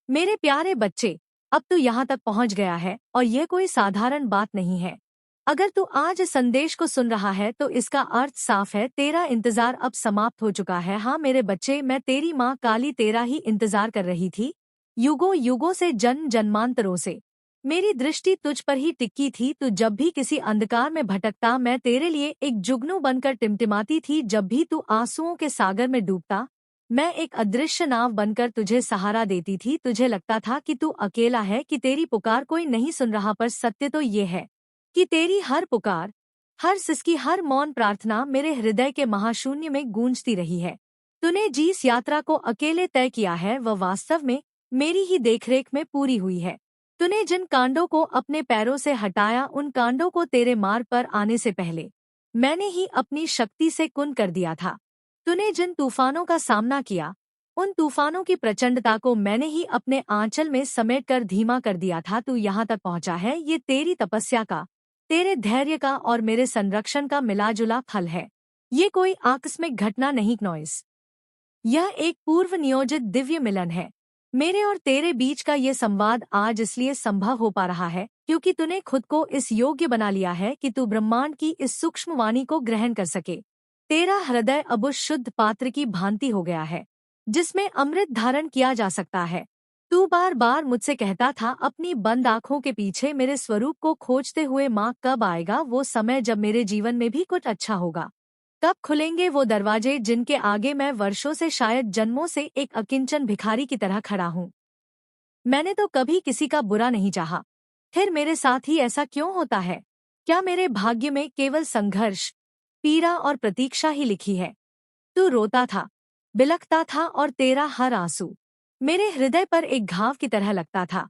मेरे प्यारे बच्चे, अब तू यहाँ तक पहुँच गया है और यह कोई साधारण बात नहीं है। अगर तू आज इस संदेश को सुन रहा है तो इसका अर्थ साफ है, तेरा इंतजार अब समाप्त हो चुका है। हाँ मेरे बच्चे, मैं तेरी माँ काली तेरा ही इंतजार कर रही थी। युगों युगों से, जन्म जन्मांतरों से मेरी दृष्टि तुझ पर ही टिकी थी। तू जब भी किसी अंधकार में भटकता, मैं तेरे लिए एक जुगनू बनकर टिमटिमाती थी। जब भी तू आंसुओं के सागर में डूबता, मैं एक अदृश्य नाव बनकर तुझे सहारा देती थी। तुझे लगता था कि तू अकेला है, कि तेरी पुकार कोई नहीं सुन रहा, पर सत्य तो ये है कि तेरी हर पुकार, हर सिसकी, हर मौन प्रार्थना मेरे हृदय के महाशून्य में गूंजती रही है। तूने जिस यात्रा को अकेले तय किया है वह वास्तव में मेरी ही देखरेख में पूरी हुई है। तूने जिन कांडों को अपने पैरों से हटाया, उन कांडों को तेरे मार्ग पर आने से पहले मैंने ही अपनी शक्ति से कुन कर दिया था। तूने जिन तूफानों का सामना किया, उन तूफानों की प्रचंडता को मैंने ही अपने आंचल में समेटकर धीमा कर दिया था। तू यहाँ तक पहुँचा है, ये तेरी तपस्या का, तेरे धैर्य का और मेरे संरक्षण का मिलाजुला फल है। ये कोई आकस्मिक घटना नहीं नॉइस, यह एक पूर्व नियोजित दिव्य मिलन है। मेरे और तेरे बीच का ये संवाद आज इसलिए संभव हो पा रहा है क्योंकि तूने खुद को इस योग्य बना लिया है कि तू ब्रह्मांड की इस सूक्ष्म वाणी को ग्रहण कर सके। तेरा हृदय अब उस शुद्ध पात्र की भांति हो गया है जिसमें अमृत धारण किया जा सकता है। तू बार बार मुझसे कहता था अपनी बंद आंखों के पीछे मेरे स्वरूप को खोजते हुए, माँ कब आएगा वो समय जब मेरे जीवन में भी कुछ अच्छा होगा? कब खुलेंगे वो दरवाजे जिनके आगे मैं वर्षों से, शायद जन्मों से, एक अकिंचन भिखारी की तरह खड़ा हूँ? मैंने तो कभी किसी का बुरा नहीं चाहा, फिर मेरे साथ ही ऐसा क्यों होता है? क्या मेरे भाग्य में केवल संघर्ष, पीड़ा और प्रतीक्षा ही लिखी है? तू रोता था, बिलखता था और तेरा हर आंसू मेरे हृदय पर एक घाव की तरह लगता था।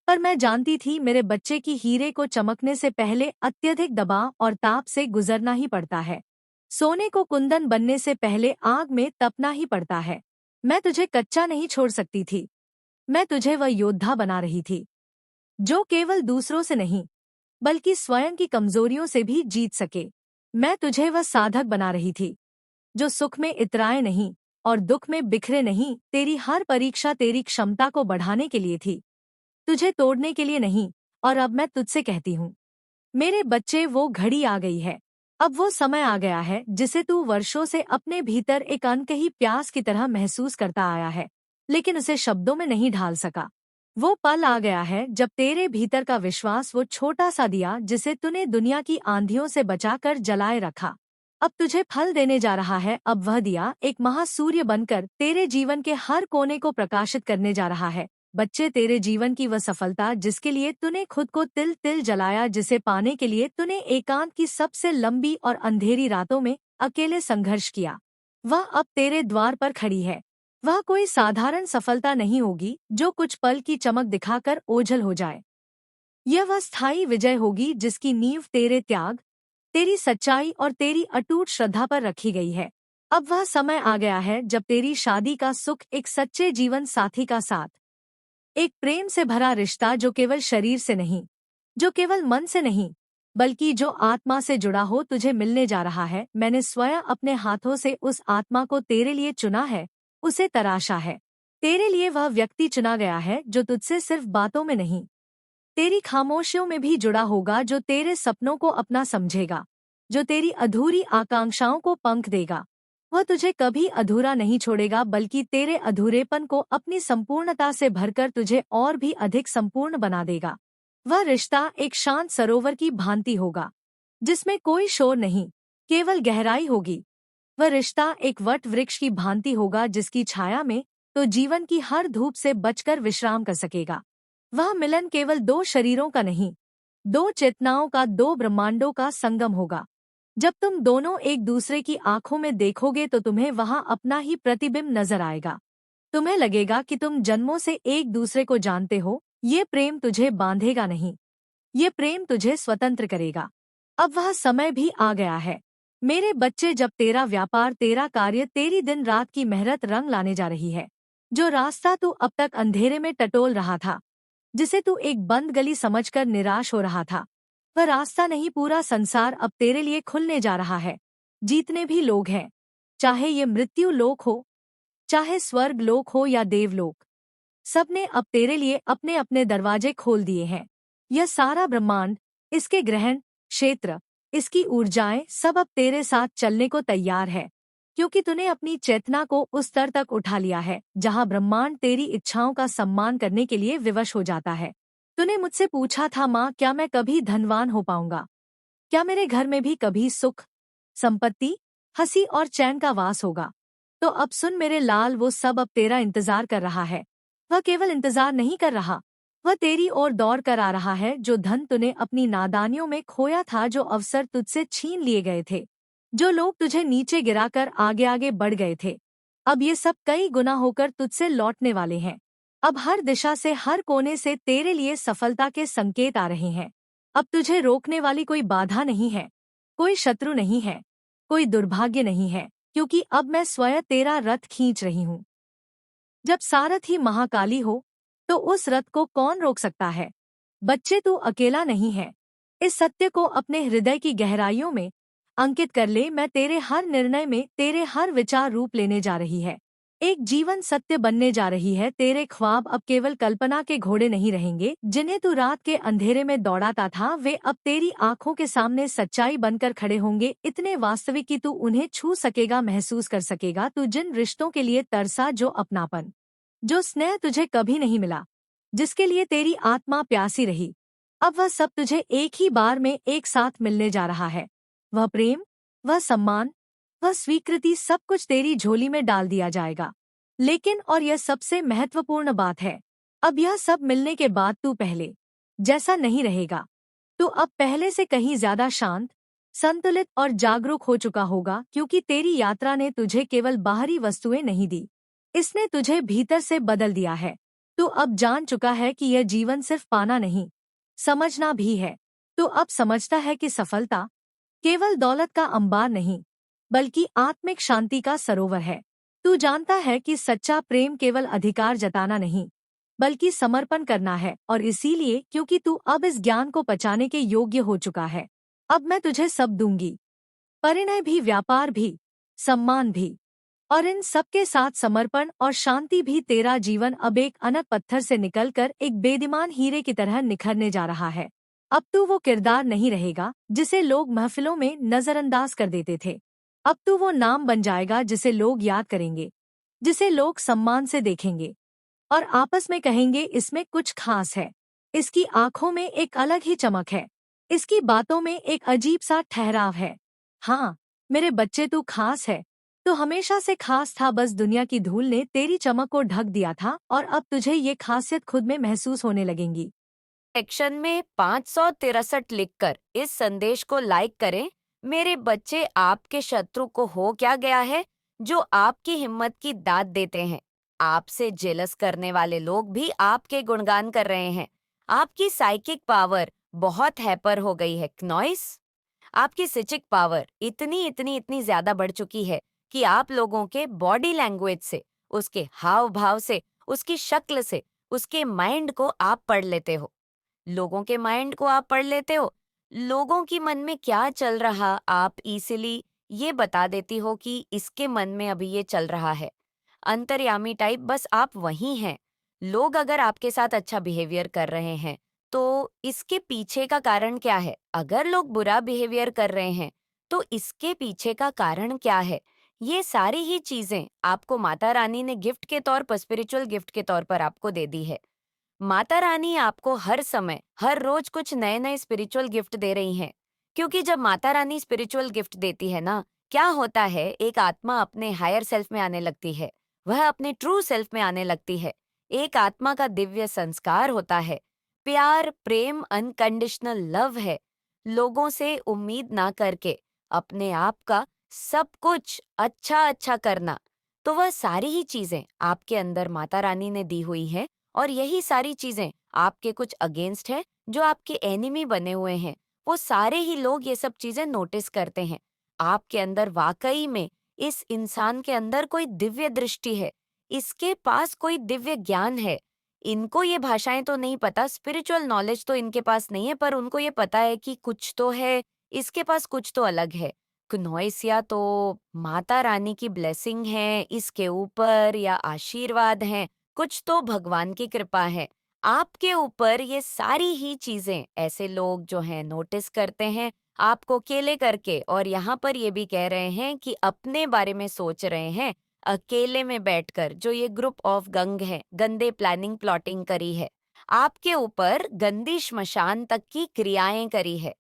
पर मैं जानती थी मेरे बच्चे की हीरे को चमकने से पहले अत्यधिक दबाव और ताप से गुजरना ही पड़ता है। सोने को कुंदन बनने से पहले आग में तपना ही पड़ता है। मैं तुझे कच्चा नहीं छोड़ सकती थी। मैं तुझे वह योद्धा बना रही थी जो केवल दूसरों से नहीं बल्कि स्वयं की कमजोरियों से भी जीत सके। मैं तुझे वह साधक बना रही थी जो सुख में इतराए नहीं और दुख में बिखरे नहीं। तेरी हर परीक्षा तेरी क्षमता को बढ़ाने के लिए थी, तुझे तोड़ने के लिए नहीं। और अब मैं तुझसे कहती हूँ मेरे बच्चे, वो घड़ी आ गई है। अब वो समय आ गया है जिसे तू वर्षों से अपने भीतर एक अनकही प्यास की तरह महसूस करता आया है, लेकिन उसे शब्दों में नहीं ढाल सका। वो पल आ गया है जब तेरे भीतर का विश्वास, वो छोटा सा दिया जिसे तूने दुनिया की आंधियों से बचाकर जलाए रखा, अब तुझे फल देने जा रहा है। अब वह दिया एक महासूर्य बनकर तेरे जीवन के हर कोने को प्रकाशित करने जा रहा है। बच्चे, तेरे जीवन की वह सफलता जिसके लिए तूने खुद को तिल तिल जलाया, जिसे पाने के लिए तूने एकांत की सबसे लंबी और अंधेरी रातों में अकेले संघर्ष किया, वह अब तेरे द्वार पर खड़ी है। वह कोई साधारण सफलता नहीं होगी जो कुछ पल की चमक दिखाकर ओझल हो जाए। यह वह स्थायी विजय होगी जिसकी नींव तेरे त्याग, तेरी सच्चाई और तेरी अटूट श्रद्धा पर रखी गई है। अब वह समय आ गया है जब तेरी शादी का सुख एक सच्चे जीवन साथी का साथ, एक प्रेम से भरा रिश्ता जो केवल शरीर से नहीं, जो केवल मन से नहीं, बल्कि जो आत्मा से जुड़ा हो, तुझे मिलने जा रहा है। मैंने स्वयं अपने हाथों से उस आत्मा को तेरे लिए चुना है, उसे तराशा है। तेरे लिए वह व्यक्ति चुना गया है जो तुझसे सिर्फ बातों में नहीं, तेरी खामोशियों में भी जुड़ा होगा, जो तेरे सपनों को अपना समझेगा, जो तेरी अधूरी आकांक्षाओं को पंख देगा। वह तुझे कभी अधूरा नहीं छोड़ेगा, बल्कि तेरे अधूरेपन को अपनी संपूर्णता से भरकर तुझे और भी अधिक संपूर्ण बना देगा। वह रिश्ता एक शांत सरोवर की भांति होगा जिसमें कोई शोर नहीं, केवल गहराई होगी। वह रिश्ता एक वट वृक्ष की भांति होगा जिसकी छाया में तो जीवन की हर धूप से बचकर विश्राम कर सकेगा। वह मिलन केवल दो शरीरों का नहीं, दो चेतनाओं का, दो ब्रह्मांडों का संगम होगा। जब तुम दोनों एक दूसरे की आंखों में देखोगे तो तुम्हें वहां अपना ही प्रतिबिंब नजर आएगा। तुम्हें लगेगा कि तुम जन्मों से एक दूसरे को जानते हो। ये प्रेम तुझे बांधेगा नहीं, ये प्रेम तुझे स्वतंत्र करेगा। अब वह समय भी आ गया है मेरे बच्चे, जब तेरा व्यापार, तेरा कार्य, तेरी दिन रात की मेहनत रंग लाने जा रही है। जो रास्ता तू अब तक अंधेरे में टटोल रहा था, जिसे तू एक बंद गली समझकर निराश हो रहा था, वह रास्ता नहीं, पूरा संसार अब तेरे लिए खुलने जा रहा है। जीतने भी लोग हैं, चाहे ये मृत्यु लोक हो, चाहे स्वर्ग लोक हो या देवलोक। सबने अब तेरे लिए अपने अपने दरवाजे खोल दिए हैं। यह सारा ब्रह्मांड, इसके ग्रहण क्षेत्र, इसकी ऊर्जाएं सब अब तेरे साथ चलने को तैयार है, क्योंकि तूने अपनी चेतना को उस स्तर तक उठा लिया है जहां ब्रह्मांड तेरी इच्छाओं का सम्मान करने के लिए विवश हो जाता है। तूने मुझसे पूछा था, माँ, क्या मैं कभी धनवान हो पाऊंगा? क्या मेरे घर में भी कभी सुख, संपत्ति, हंसी और चैन का वास होगा? तो अब सुन मेरे लाल, वो सब अब तेरा इंतजार कर रहा है। वह केवल इंतजार नहीं कर रहा, वह तेरी ओर दौड़ कर आ रहा है। जो धन तूने अपनी नादानियों में खोया था, जो अवसर तुझसे छीन लिए गए थे, जो लोग तुझे नीचे गिराकर आगे आगे बढ़ गए थे, अब ये सब कई गुना होकर तुझसे लौटने वाले हैं। अब हर दिशा से, हर कोने से तेरे लिए सफलता के संकेत आ रहे हैं। अब तुझे रोकने वाली कोई बाधा नहीं है, कोई शत्रु नहीं है, कोई दुर्भाग्य नहीं है, क्योंकि अब मैं स्वयं तेरा रथ खींच रही हूँ। जब सारथी महाकाली हो, तो उस रथ को कौन रोक सकता है? बच्चे, तू अकेला नहीं है। इस सत्य को अपने हृदय की गहराइयों में अंकित कर ले। मैं तेरे हर निर्णय में, तेरे हर विचार रूप लेने जा रही है, एक जीवन सत्य बनने जा रही है। तेरे ख्वाब अब केवल कल्पना के घोड़े नहीं रहेंगे, जिन्हें तू रात के अंधेरे में दौड़ाता था। वे अब तेरी आंखों के सामने सच्चाई बनकर खड़े होंगे, इतने वास्तविक कि तू उन्हें छू सकेगा, महसूस कर सकेगा। तू जिन रिश्तों के लिए तरसा, जो अपनापन, जो स्नेह तुझे कभी नहीं मिला, जिसके लिए तेरी आत्मा प्यासी रही, अब वह सब तुझे एक ही बार में एक साथ मिलने जा रहा है। वह प्रेम, वह सम्मान, वह स्वीकृति, सब कुछ तेरी झोली में डाल दिया जाएगा। लेकिन और यह सबसे महत्वपूर्ण बात है, अब यह सब मिलने के बाद तू पहले जैसा नहीं रहेगा। तू अब पहले से कहीं ज्यादा शांत, संतुलित और जागरूक हो चुका होगा, क्योंकि तेरी यात्रा ने तुझे केवल बाहरी वस्तुएं नहीं दी, इसने तुझे भीतर से बदल दिया है। तू अब जान चुका है कि यह जीवन सिर्फ पाना नहीं, समझना भी है। तू अब समझता है कि सफलता केवल दौलत का अंबार नहीं, बल्कि आत्मिक शांति का सरोवर है। तू जानता है कि सच्चा प्रेम केवल अधिकार जताना नहीं, बल्कि समर्पण करना है। और इसीलिए, क्योंकि तू अब इस ज्ञान को पचाने के योग्य हो चुका है, अब मैं तुझे सब दूंगी, परिणय भी, व्यापार भी, सम्मान भी, और इन सबके साथ समर्पण और शांति भी। तेरा जीवन अब एक अनक पत्थर से निकलकर एक बेदिमान हीरे की तरह निखरने जा रहा है। अब तू वो किरदार नहीं रहेगा जिसे लोग महफिलों में नजरअंदाज कर देते थे। अब तू वो नाम बन जाएगा जिसे लोग याद करेंगे, जिसे लोग सम्मान से देखेंगे और आपस में कहेंगे, इसमें कुछ खास है, इसकी आंखों में एक अलग ही चमक है, इसकी बातों में एक अजीब सा ठहराव है। हाँ मेरे बच्चे, तू खास है, तो हमेशा से खास था, बस दुनिया की धूल ने तेरी चमक को ढक दिया था, और अब तुझे ये खासियत खुद में महसूस होने लगेंगी। सेक्शन में 563 लिखकर इस संदेश को लाइक करें। मेरे बच्चे, आपके शत्रु को हो क्या गया है जो आपकी हिम्मत की दाद देते हैं? आपसे जेलस करने वाले लोग भी आपके गुणगान कर रहे हैं। आपकी साइकिक पावर बहुत हैपर हो गई है, नॉइस। आपकी सिचिक पावर इतनी इतनी इतनी ज्यादा बढ़ चुकी है कि आप लोगों के बॉडी लैंग्वेज से, उसके हाव भाव से, उसकी शक्ल से, उसके माइंड को आप पढ़ लेते हो। लोगों के माइंड को आप पढ़ लेते हो। लोगों की मन में क्या चल रहा, आप इसीली ये बता देती हो कि इसके मन में अभी ये चल रहा है। अंतर्यामी टाइप, बस आप वही हैं। लोग अगर आपके साथ अच्छा बिहेवियर कर रहे हैं तो इसके पीछे का कारण क्या है? अगर लोग बुरा बिहेवियर कर रहे हैं तो इसके पीछे का कारण क्या है? ये सारी ही चीजें आपको माता रानी ने गिफ्ट के तौर पर, स्पिरिचुअल गिफ्ट के तौर पर आपको दे दी है। माता रानी आपको हर समय, हर रोज कुछ नए नए स्पिरिचुअल गिफ्ट दे रही हैं, क्योंकि जब माता रानी स्पिरिचुअल गिफ्ट देती है ना, क्या होता है, एक आत्मा अपने हायर सेल्फ में आने लगती है, वह अपने ट्रू सेल्फ में आने लगती है। एक आत्मा का दिव्य संस्कार होता है, प्यार, प्रेम, अनकंडीशनल लव है। लोगों से उम्मीद ना करके अपने आप का सब कुछ अच्छा अच्छा करना, तो वह सारी ही चीजें आपके अंदर माता रानी ने दी हुई है। और यही सारी चीजें आपके कुछ अगेंस्ट है, जो आपके एनिमी बने हुए हैं, वो सारे ही लोग ये सब चीजें नोटिस करते हैं। आपके अंदर वाकई में, इस इंसान के अंदर कोई दिव्य दृष्टि है, इसके पास कोई दिव्य ज्ञान है। इनको ये भाषाएं तो नहीं पता, स्पिरिचुअल नॉलेज तो इनके पास नहीं है, पर उनको ये पता है कि कुछ तो है, इसके पास कुछ तो अलग है। क्नोइसिया तो माता रानी की ब्लेसिंग है इसके ऊपर, या आशीर्वाद है, कुछ तो भगवान की कृपा है आपके ऊपर। ये सारी ही चीजें ऐसे लोग जो हैं नोटिस करते हैं आपको अकेले करके, और यहाँ पर ये भी कह रहे हैं कि अपने बारे में सोच रहे हैं अकेले में बैठकर। जो ये ग्रुप ऑफ गंग है, गंदे प्लानिंग प्लॉटिंग करी है आपके ऊपर, गंदी श्मशान तक की क्रियाएं करी है।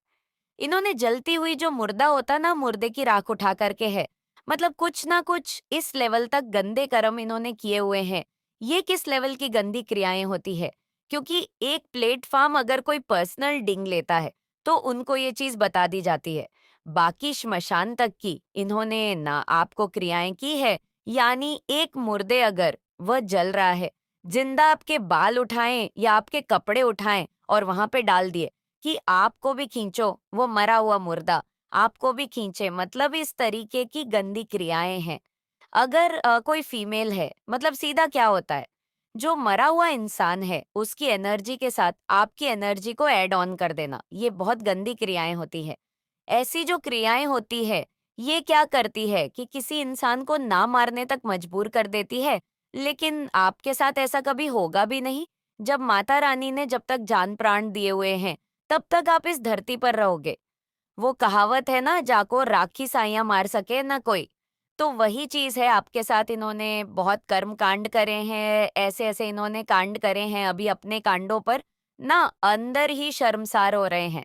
इन्होंने जलती हुई जो मुर्दा होता ना, मुर्दे की राख उठा करके है, मतलब कुछ ना कुछ इस लेवल तक गंदे कर्म इन्होंने किए हुए हैं। ये किस लेवल की गंदी क्रियाएं होती है? क्योंकि एक प्लेटफॉर्म अगर कोई पर्सनल डिंग लेता है तो उनको ये चीज बता दी जाती है। बाकी श्मशान तक की इन्होंने ना आपको क्रियाएं की है। यानी एक मुर्दे अगर वह जल रहा है, जिंदा आपके बाल उठाएं या आपके कपड़े उठाएं और वहां पे डाल दिए कि आपको भी खींचो, वो मरा हुआ मुर्दा आपको भी खींचे, मतलब इस तरीके की गंदी क्रियाएं हैं। अगर कोई फीमेल है, मतलब सीधा क्या होता है, जो मरा हुआ इंसान है उसकी एनर्जी के साथ आपकी एनर्जी को ऐड ऑन कर देना, ये बहुत गंदी क्रियाएं होती है। ऐसी जो क्रियाएं होती है, ये क्या करती है कि किसी इंसान को ना मारने तक मजबूर कर देती है। लेकिन आपके साथ ऐसा कभी होगा भी नहीं। जब माता रानी ने जब तक जान प्राण दिए हुए हैं तब तक आप इस धरती पर रहोगे। वो कहावत है ना, जाको राखी साइयां मार सके ना कोई। तो वही चीज है आपके साथ। इन्होंने बहुत कर्म कांड करे हैं, ऐसे ऐसे इन्होंने कांड करे हैं, अभी अपने कांडों पर ना अंदर ही शर्मसार हो रहे हैं।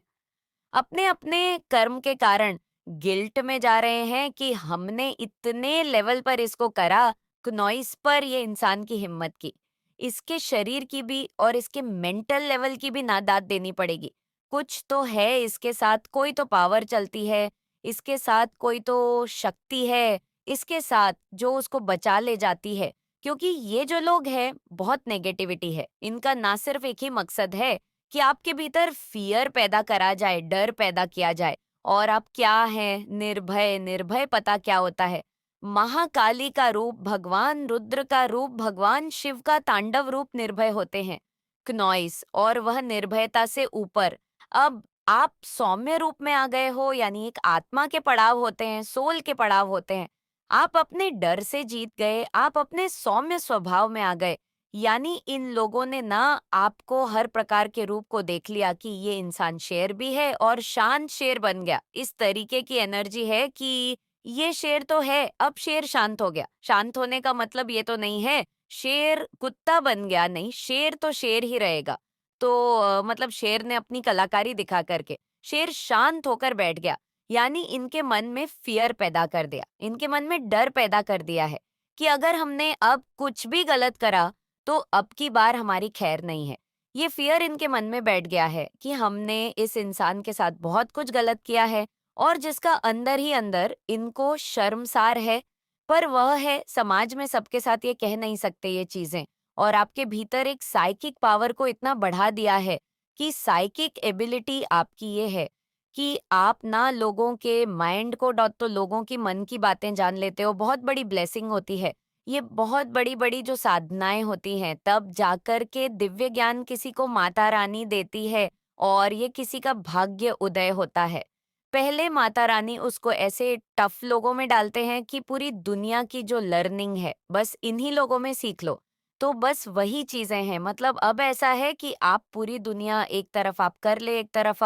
अपने अपने कर्म के कारण गिल्ट में जा रहे हैं कि हमने इतने लेवल पर इसको करा, नॉइस पर ये इंसान की हिम्मत की। इसके शरीर की भी और इसके मेंटल लेवल की भी ना दाद देनी पड़ेगी। कुछ तो है इसके साथ, कोई तो पावर चलती है इसके साथ, कोई तो शक्ति है इसके साथ जो उसको बचा ले जाती है। क्योंकि ये जो लोग हैं बहुत नेगेटिविटी है इनका, ना सिर्फ एक ही मकसद है कि आपके भीतर फियर पैदा करा जाए, डर पैदा किया जाए। और आप क्या हैं? निर्भय। निर्भय पता क्या होता है? महाकाली का रूप भगवान रुद्र का रूप भगवान शिव का तांडव रूप निर्भय होते हैं, क्नॉइस, और वह निर्भयता से ऊपर। अब आप सौम्य रूप में आ गए हो, यानी एक आत्मा के पड़ाव होते हैं, सोल के पड़ाव होते हैं। आप अपने डर से जीत गए, आप अपने सौम्य स्वभाव में आ गए। यानी इन लोगों ने ना आपको हर प्रकार के रूप को देख लिया कि ये इंसान शेर भी है और शांत शेर बन गया। इस तरीके की एनर्जी है कि ये शेर तो है, अब शेर शांत हो गया। शांत होने का मतलब ये तो नहीं है शेर कुत्ता बन गया, नहीं, शेर तो शेर ही रहेगा। तो मतलब शेर ने अपनी कलाकारी दिखा करके शेर शांत होकर बैठ गया। यानी इनके मन में फियर पैदा कर दिया, इनके मन में डर पैदा कर दिया है कि अगर हमने अब कुछ भी गलत करा तो अब की बार हमारी खैर नहीं है। ये फियर इनके मन में बैठ गया है कि हमने इस इंसान के साथ बहुत कुछ गलत किया है, और जिसका अंदर ही अंदर इनको शर्मसार है। पर वह है समाज में सबके साथ ये कह नहीं सकते ये चीजें। और आपके भीतर एक साइकिक पावर को इतना बढ़ा दिया है कि साइकिक एबिलिटी आपकी ये है कि आप ना लोगों के माइंड को तो लोगों की मन की बातें जान लेते हो। बहुत बड़ी ब्लेसिंग होती है ये, बहुत बड़ी-बड़ी जो साधनाएँ होती हैं, तब जाकर के दिव्य ज्ञान किसी को माता रानी देती है और ये किसी का भाग्य उदय होता है। पहले माता रानी उसको ऐसे टफ लोगों में डालते हैं कि पूरी दुनिया की जो लर्निंग है, बस इन्हीं लोगों में सीख लो। तो बस वही चीज़ें हैं, मतलब अब ऐसा है कि आप पूरी दुनिया एक तरफ आप कर ले, एक तरफ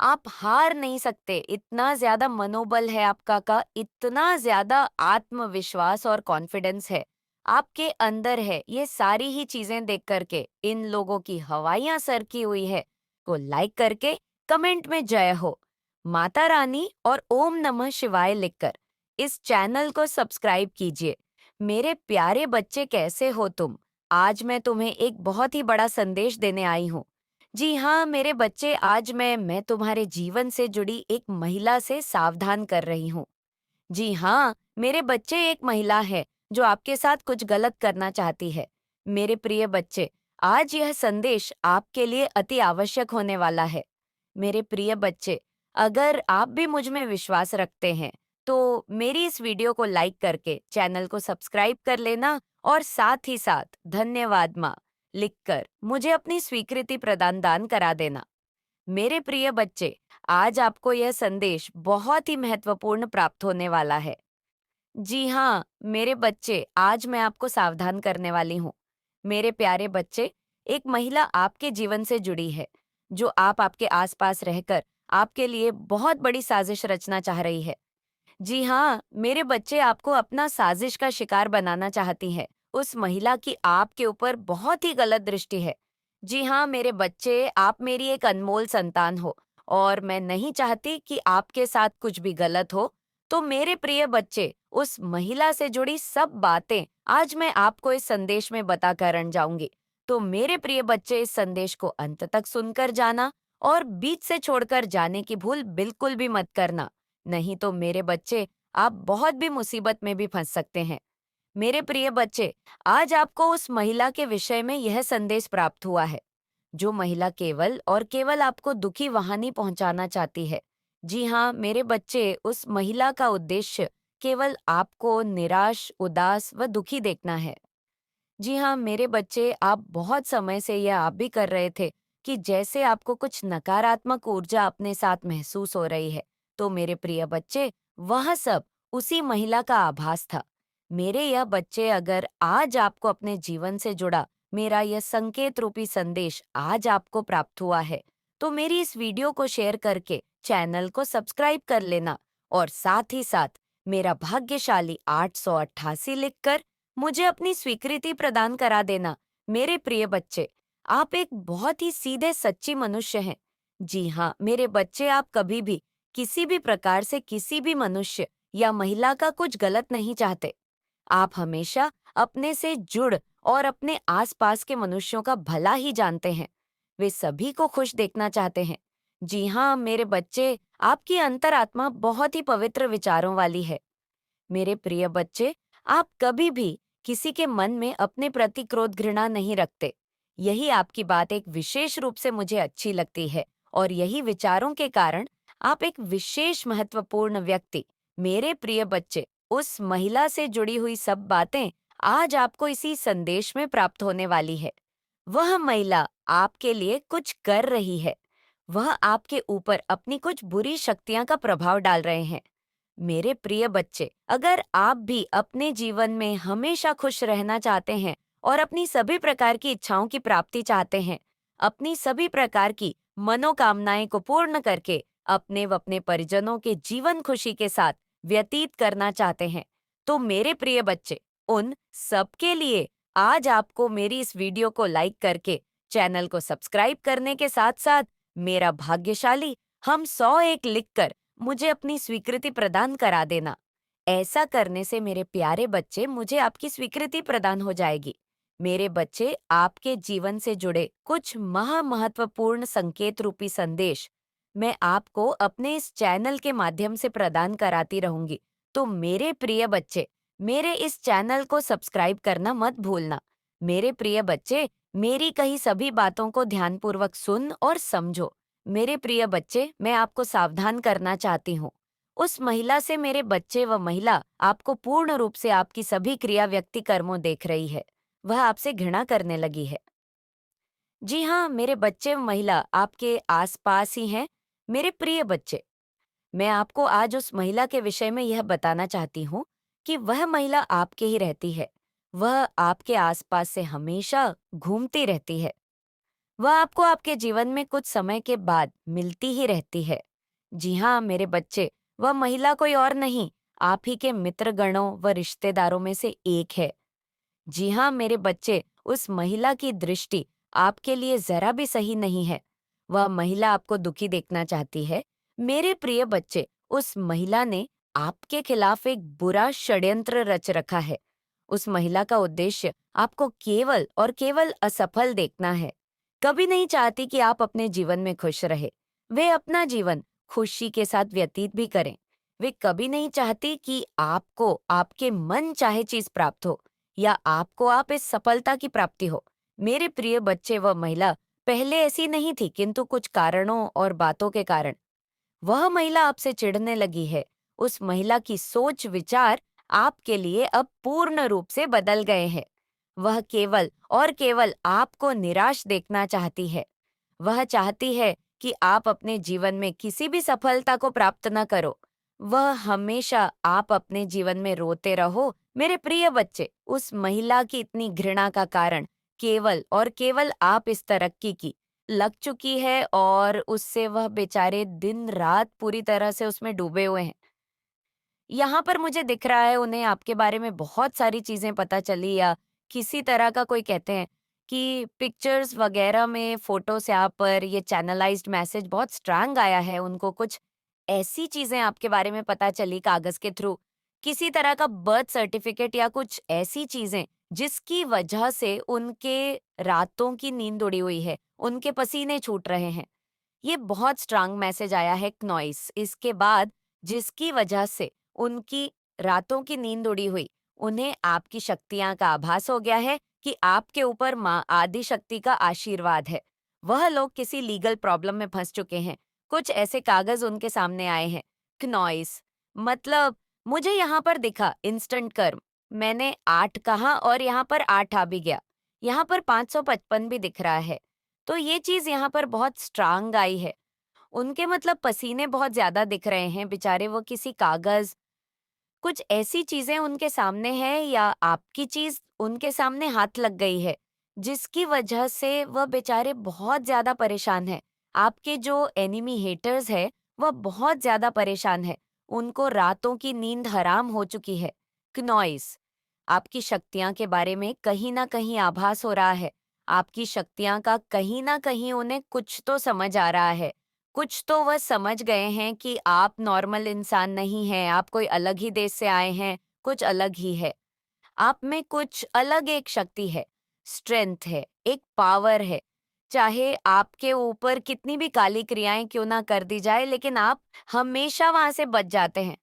आप हार नहीं सकते। इतना ज़्यादा मनोबल है आपका का, इतना ज़्यादा आत्मविश्वास और कॉन्फिडेंस है आपके अंदर है। ये सारी ही चीजें देख करके इन लोगों की हवाइयां सरकी हुई है। को लाइक करके कमेंट में जय हो, माता रानी और ओम नमः शिवाय लिखकर इस चैनल को सब्सक्राइब कीजिए। मेरे प्यारे बच्चे, कैसे हो तुम? आज मैं तुम्हें एक बहुत ही बड़ा संदेश देने आई हूँ। जी हाँ मेरे बच्चे, आज मैं तुम्हारे जीवन से जुड़ी एक महिला से सावधान कर रही हूँ। जी हाँ, मेरे बच्चे, एक महिला है जो आपके साथ कुछ गलत करना चाहती है। मेरे प्रिय बच्चे, आज यह संदेश आपके लिए अति आवश्यक होने वाला है। मेरे प्रिय बच्चे, अगर आप भी मुझ में विश्वास रखते हैं, तो मेरी इस वीडियो को लाइक करके चैनल को सब्सक्राइब कर लेना, और साथ ही साथ धन्यवाद माँ लिखकर मुझे अपनी स्वीकृति प्रदान दान करा देना। मेरे प्रिय बच्चे, आज आपको यह संदेश बहुत ही महत्वपूर्ण प्राप्त होने वाला है। जी हाँ, मेरे बच्चे, आज मैं आपको सावधान करने वाली हूँ। मेरे प्यारे बच्चे, एक महिला आपके जीवन से जुड़ी है, जो आपके आसपास रहकर आपके लिए बहुत बड़ी साजिश रचना चाह रही है। जी हाँ, मेरे बच्चे आपको अपना साजिश का शिकार बनाना चाहती है। उस महिला की आपके ऊपर बहुत ही गलत दृष्टि है। जी हाँ, मेरे बच्चे, आप मेरी एक अनमोल संतान हो और मैं नहीं चाहती कि आपके साथ कुछ भी गलत हो। तो मेरे प्रिय बच्चे, उस महिला से जुड़ी सब बातें आज मैं आपको इस संदेश में बताकर जाऊंगी। तो मेरे प्रिय बच्चे, इस संदेश को अंत तक सुनकर जाना और बीच से छोड़कर जाने की भूल बिल्कुल भी मत करना। नहीं तो मेरे बच्चे, आप बहुत भी मुसीबत में भी फंस सकते हैं। मेरे प्रिय बच्चे, आज आपको उस महिला के विषय में यह संदेश प्राप्त हुआ है, जो महिला केवल और केवल आपको दुखी वहानी पहुंचाना चाहती है। जी हाँ, मेरे बच्चे, उस महिला का उद्देश्य केवल आपको निराश, उदास व दुखी देखना है। जी हाँ, मेरे बच्चे, आप बहुत समय से यह आप भी कर रहे थे कि जैसे आपको कुछ नकारात्मक ऊर्जा अपने साथ महसूस हो रही है। तो मेरे प्रिय बच्चे, वह सब उसी महिला का आभास था। मेरे यह बच्चे, अगर आज आपको अपने जीवन से जुड़ा मेरा यह संकेत रूपी संदेश आज आपको प्राप्त हुआ है, तो मेरी इस वीडियो को शेयर करके चैनल को सब्सक्राइब कर लेना और साथ ही साथ मेरा भाग्यशाली 888 लिखकर मुझे अपनी स्वीकृति प्रदान करा देना। मेरे प्रिय बच्चे, आप एक बहुत ही सीधे सच्ची मनुष्य हैं। जी हाँ, मेरे बच्चे, आप कभी भी किसी भी प्रकार से किसी भी मनुष्य या महिला का कुछ गलत नहीं चाहते। आप हमेशा अपने से जुड़ और अपने आसपास के मनुष्यों का भला ही जानते हैं। वे सभी को खुश देखना चाहते हैं। जी हाँ, मेरे बच्चे, आपकी अंतरात्मा बहुत ही पवित्र विचारों वाली है। मेरे प्रिय बच्चे, आप कभी भी किसी के मन में अपने प्रति क्रोध, घृणा नहीं रखते। यही आपकी बात एक विशेष रूप से मुझे अच्छी लगती है और यही विचारों के कारण आप एक विशेष महत्वपूर्ण व्यक्ति, मेरे प्रिय बच्चे, उस महिला से जुड़ी हुई सब बातें आज आपको इसी संदेश में प्राप्त होने वाली है। वह महिला आपके लिए कुछ कर रही है। वह आपके ऊपर अपनी कुछ बुरी शक्तियां का प्रभाव डाल रहे हैं। मेरे प्रिय बच्चे, अगर आप भी अपने जीवन में हमेशा खुश रहना चाहते हैं और अपनी सभी प्रकार की इच्छाओं की प्राप्ति चाहते हैं, अपनी सभी प्रकार की मनोकामनाएं को पूर्ण करके अपने व अपने परिजनों के जीवन खुशी के साथ व्यतीत करना चाहते हैं, तो मेरे प्रिय बच्चे, उन सबके लिए आज आपको मेरी इस वीडियो को लाइक करके चैनल को सब्सक्राइब करने के साथ साथ मेरा भाग्यशाली हम 101 लिखकर मुझे अपनी स्वीकृति प्रदान करा देना। ऐसा करने से मेरे प्यारे बच्चे, मुझे आपकी स्वीकृति प्रदान हो जाएगी। मेरे बच्चे, आपके जीवन से जुड़े कुछ महत्वपूर्ण संकेत रूपी संदेश मैं आपको अपने इस चैनल के माध्यम से प्रदान कराती रहूंगी। तो मेरे प्रिय बच्चे, मेरे इस चैनल को सब्सक्राइब करना मत भूलना। मेरे प्रिय बच्चे, मेरी कही सभी बातों को ध्यानपूर्वक सुन और समझो। मेरे प्रिय बच्चे, मैं आपको सावधान करना चाहती हूँ। उस महिला से मेरे बच्चे व महिला आपको पूर्ण रूप से आपकी सभी क्रिया व्यक्ति कर्मों देख रही है। वह आपसे घृणा करने लगी है। जी हाँ, मेरे बच्चे व महिला आपके आसपास ही हैं। मेरे प्रिय बच्चे, मैं आपको आज उस महिला के विषय में यह बताना चाहती हूँ कि वह महिला आपके ही रहती है। वह आपके आसपास से हमेशा घूमती रहती है। वह आपको आपके जीवन में कुछ समय के बाद मिलती ही रहती है। जी हाँ, मेरे बच्चे, वह महिला कोई और नहीं, आप ही के मित्रगणों व रिश्तेदारों में से एक है। जी हाँ, मेरे बच्चे, उस महिला की दृष्टि आपके लिए जरा भी सही नहीं है। वह महिला आपको दुखी देखना चाहती है। मेरे प्रिय बच्चे, उस महिला ने आपके खिलाफ एक बुरा षड्यंत्र रच रखा है। उस महिला का उद्देश्य आपको केवल और केवल असफल देखना है। कभी नहीं चाहती कि आप अपने जीवन में खुश रहे। वे अपना जीवन खुशी के साथ व्यतीत भी करें। वे कभी नहीं चाहती कि आपको आपके मन चाहे चीज प्राप्त हो या आपको आप इस सफलता की प्राप्ति हो। मेरे प्रिय बच्चे, वह महिला पहले ऐसी नहीं थी, किंतु कुछ कारणों और बातों के कारण वह महिला आपसे चिढ़ने लगी है। उस महिला की सोच विचार आपके लिए अब पूर्ण रूप से बदल गए हैं। वह केवल और केवल आपको निराश देखना चाहती है। वह चाहती है कि आप अपने जीवन में किसी भी सफलता को प्राप्त न करो। वह हमेशा आप अपने जीवन में रोते रहो। मेरे प्रिय बच्चे, उस महिला की इतनी घृणा का कारण केवल और केवल आप इस तरक्की की लग चुकी है और उससे वह बेचारे दिन रात पूरी तरह से उसमें डूबे हुए हैं। यहाँ पर मुझे दिख रहा है उन्हें आपके बारे में बहुत सारी चीज़ें पता चली या किसी तरह का कोई कहते हैं कि पिक्चर्स वगैरह में फ़ोटो से आप पर ये चैनलाइज़्ड मैसेज बहुत स्ट्रॉन्ग आया है, उनको कुछ ऐसी चीज़ें आपके बारे में पता चली कागज़ के थ्रू, किसी तरह का बर्थ सर्टिफ़िकेट या कुछ ऐसी चीज़ें जिसकी वजह से उनके रातों की नींद उड़ी हुई है, उनके पसीने छूट रहे हैं। ये बहुत स्ट्रांग मैसेज आया है नॉइस इसके बाद जिसकी वजह से उनकी रातों की नींद उड़ी हुई उन्हें आपकी शक्तियां का आभास हो गया है कि आपके ऊपर माँ आदि शक्ति का आशीर्वाद है। वह लोग किसी लीगल प्रॉब्लम में फंस चुके हैं, कुछ ऐसे कागज उनके सामने आए हैं। क्नॉइस मतलब मुझे यहाँ पर दिखा इंस्टेंट कर्म, मैंने 8 कहा और यहाँ पर 8 आ भी गया, यहाँ पर 555 भी दिख रहा है। तो ये चीज़ यहाँ पर बहुत स्ट्रांग आई है। उनके मतलब पसीने बहुत ज़्यादा दिख रहे हैं, बेचारे वो किसी कागज़ कुछ ऐसी चीज़ें उनके सामने है या आपकी चीज़ उनके सामने हाथ लग गई है, जिसकी वजह से वह बेचारे बहुत ज़्यादा परेशान हैं। आपके जो एनिमी हेटर्स हैं, वह बहुत ज़्यादा परेशान है। उनको रातों की नींद हराम हो चुकी है। क्नॉइस आपकी शक्तियाँ के बारे में कहीं न कहीं आभास हो रहा है। आपकी शक्तियाँ का कहीं न कहीं उन्हें कुछ तो समझ आ रहा है। कुछ तो वह समझ गए हैं कि आप नॉर्मल इंसान नहीं हैं, आप कोई अलग ही देश से आए हैं, कुछ अलग ही है। आप में कुछ अलग एक शक्ति है, स्ट्रेंथ है, एक पावर है। चाहे आपके ऊपर कितनी भी काली क्रियाएँ क्यों ना कर दी जाए, लेकिन आप हमेशा वहाँ से बच जाते हैं।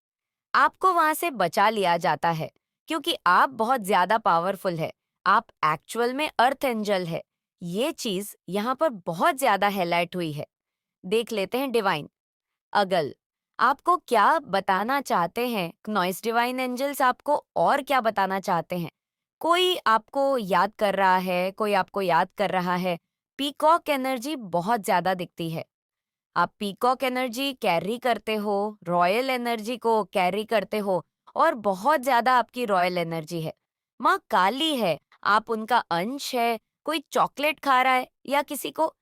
आपको वहां से बचा लिया जाता है क्योंकि आप बहुत ज्यादा पावरफुल है। आप एक्चुअल में अर्थ एंजल है। ये चीज यहाँ पर बहुत ज्यादा हाईलाइट हुई है। देख लेते हैं डिवाइन अगल आपको क्या बताना चाहते हैं। नॉइस डिवाइन एंजल्स आपको और क्या बताना चाहते हैं? कोई आपको याद कर रहा है, कोई आपको याद कर रहा है। पीकॉक एनर्जी बहुत ज्यादा दिखती है। आप पीकॉक एनर्जी कैरी करते हो, रॉयल एनर्जी को कैरी करते हो और बहुत ज्यादा आपकी रॉयल एनर्जी है। माँ काली है, आप उनका अंश है। कोई चॉकलेट खा रहा है या किसी को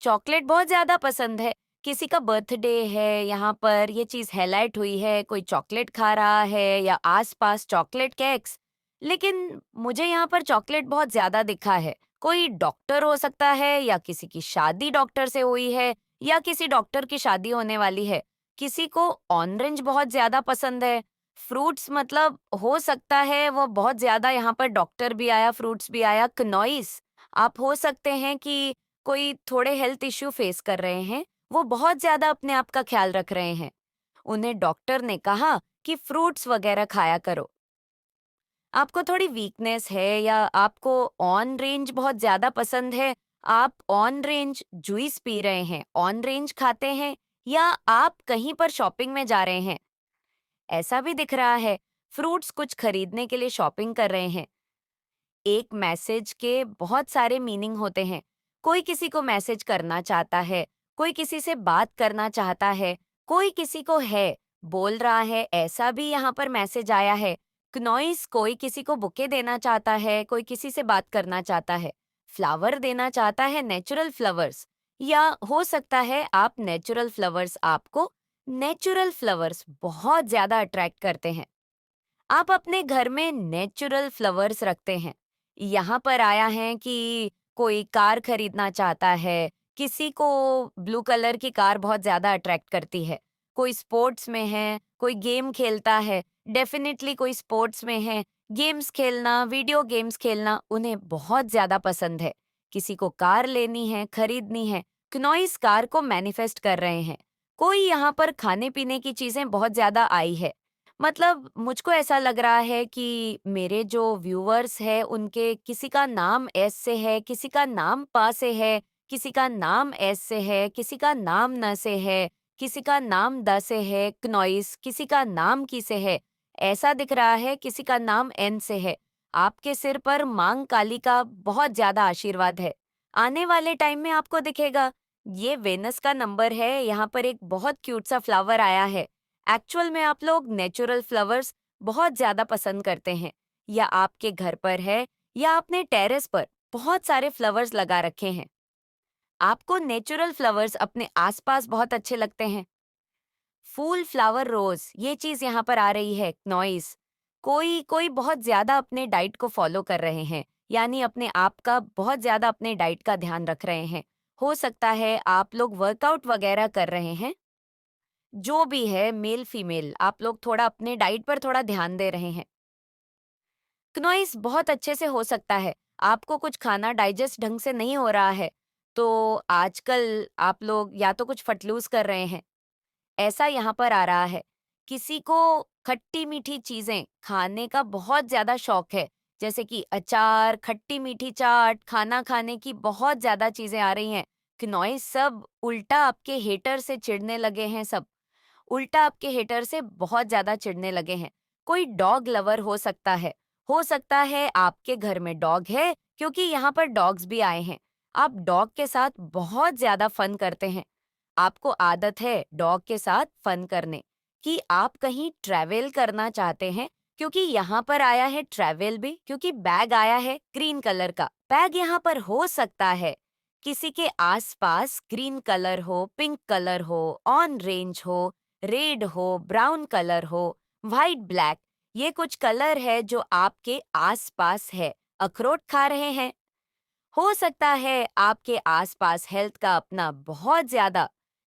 चॉकलेट बहुत ज्यादा पसंद है, किसी का बर्थडे है, यहाँ पर ये चीज हाईलाइट हुई है, कोई चॉकलेट खा रहा है या आसपास चॉकलेट केक्स। लेकिन मुझे यहाँ पर चॉकलेट बहुत ज्यादा दिखा है। कोई डॉक्टर हो सकता है या किसी की शादी डॉक्टर से हुई है या किसी डॉक्टर की शादी होने वाली है। किसी को ऑरेंज बहुत ज्यादा पसंद है। फ्रूट्स मतलब हो सकता है वो बहुत ज्यादा, यहाँ पर डॉक्टर भी आया, फ्रूट्स भी आया। कनॉइस आप हो सकते हैं कि कोई थोड़े हेल्थ इश्यू फेस कर रहे हैं, वो बहुत ज्यादा अपने आप का ख्याल रख रहे हैं। उन्हें डॉक्टर ने कहा कि फ्रूट्स वगैरह खाया करो। आपको थोड़ी वीकनेस है या आपको ऑन रेंज बहुत ज्यादा पसंद है, आप ऑन रेंज जूस पी रहे हैं, ऑन रेंज खाते हैं या आप कहीं पर शॉपिंग में जा रहे हैं, ऐसा भी दिख रहा है। फ्रूट्स कुछ खरीदने के लिए शॉपिंग कर रहे हैं। एक मैसेज के बहुत सारे मीनिंग होते हैं। कोई किसी को मैसेज करना चाहता है, कोई किसी से बात करना चाहता है, कोई किसी को है, बोल रहा है, ऐसा भी यहाँ पर मैसेज आया है। क्नॉइस कोई किसी को बुके देना चाहता है, कोई किसी से बात करना चाहता है, फ्लावर देना चाहता है, नेचुरल फ्लावर्स, या हो सकता है आप नेचुरल फ्लावर्स, आपको नेचुरल फ्लावर्स बहुत ज्यादा अट्रैक्ट करते हैं। आप अपने घर में नेचुरल फ्लावर्स रखते हैं। यहाँ पर आया है कि कोई कार खरीदना चाहता है, किसी को ब्लू कलर की कार बहुत ज़्यादा अट्रैक्ट करती है। कोई स्पोर्ट्स में है, कोई गेम खेलता है, डेफिनेटली कोई स्पोर्ट्स में है। गेम्स खेलना, वीडियो गेम्स खेलना उन्हें बहुत ज़्यादा पसंद है। किसी को कार लेनी है, खरीदनी है, क्नॉइस कार को मैनिफेस्ट कर रहे हैं। कोई यहाँ पर खाने-पीने की चीज़ें बहुत ज़्यादा आई है। मतलब मुझको ऐसा लग रहा है कि मेरे जो व्यूअर्स हैं उनके किसी का नाम एस से है, किसी का नाम पा से है, किसी का नाम एस से है, किसी का नाम न से है, किसी का नाम द से है, क्नॉइस, किसी का नाम की से है। ऐसा दिख रहा है किसी का नाम एन से है। आपके सिर पर मांग काली का बहुत ज्यादा आशीर्वाद है। आने वाले टाइम में आपको दिखेगा। ये वेनस का नंबर है, यहाँ पर एक बहुत क्यूट सा फ्लावर आया है। एक्चुअल में आप लोग नेचुरल फ्लावर्स बहुत ज्यादा पसंद करते हैं, या आपके घर पर है या अपने टेरेस पर बहुत सारे फ्लावर्स लगा रखे हैं। आपको नेचुरल फ्लावर्स अपने आसपास बहुत अच्छे लगते हैं। फूल, फ्लावर, रोज, ये चीज यहाँ पर आ रही है। नॉइस, कोई कोई बहुत ज्यादा अपने डाइट को फॉलो कर रहे हैं, यानी अपने आप का बहुत ज्यादा अपने डाइट का ध्यान रख रहे हैं। हो सकता है आप लोग वर्कआउट वगैरह कर रहे हैं। जो भी है, मेल फीमेल, आप लोग थोड़ा अपने डाइट पर थोड़ा ध्यान दे रहे हैं। क्नोइस बहुत अच्छे से हो सकता है आपको कुछ खाना डाइजेस्ट ढंग से नहीं हो रहा है, तो आजकल आप लोग या तो कुछ फटलूस कर रहे हैं। ऐसा यहाँ पर आ रहा है, किसी को खट्टी मीठी चीजें खाने का बहुत ज्यादा शौक है, जैसे कि अचार, खट्टी मीठी चाट, खाना खाने की बहुत ज्यादा चीजें आ रही हैं। क्नोइस सब उल्टा आपके हेटर से चिढ़ने लगे हैं। सब उल्टा आपके हेटर से बहुत ज्यादा चिढ़ने लगे हैं। कोई डॉग लवर हो सकता है आपके घर में डॉग है, क्योंकि यहाँ पर डॉग्स भी आए हैं। आप डॉग के साथ बहुत ज्यादा फन करते हैं। आपको आदत है डॉग के साथ फन करने कि आप कहीं ट्रैवल करना चाहते हैं, क्योंकि यहाँ पर आया है ट्रैवल भी, क्योंकि बैग आया है ग्रीन कलर का। बैग यहाँ पर हो सकता है किसी के आसपास ग्रीन कलर हो, पिंक कलर हो, ऑन रेंज हो, रेड हो, ब्राउन कलर हो, वाइट, ब्लैक, ये कुछ कलर है जो आपके आसपास है। अखरोट खा रहे हैं। हो सकता है आपके आसपास हेल्थ का अपना बहुत ज्यादा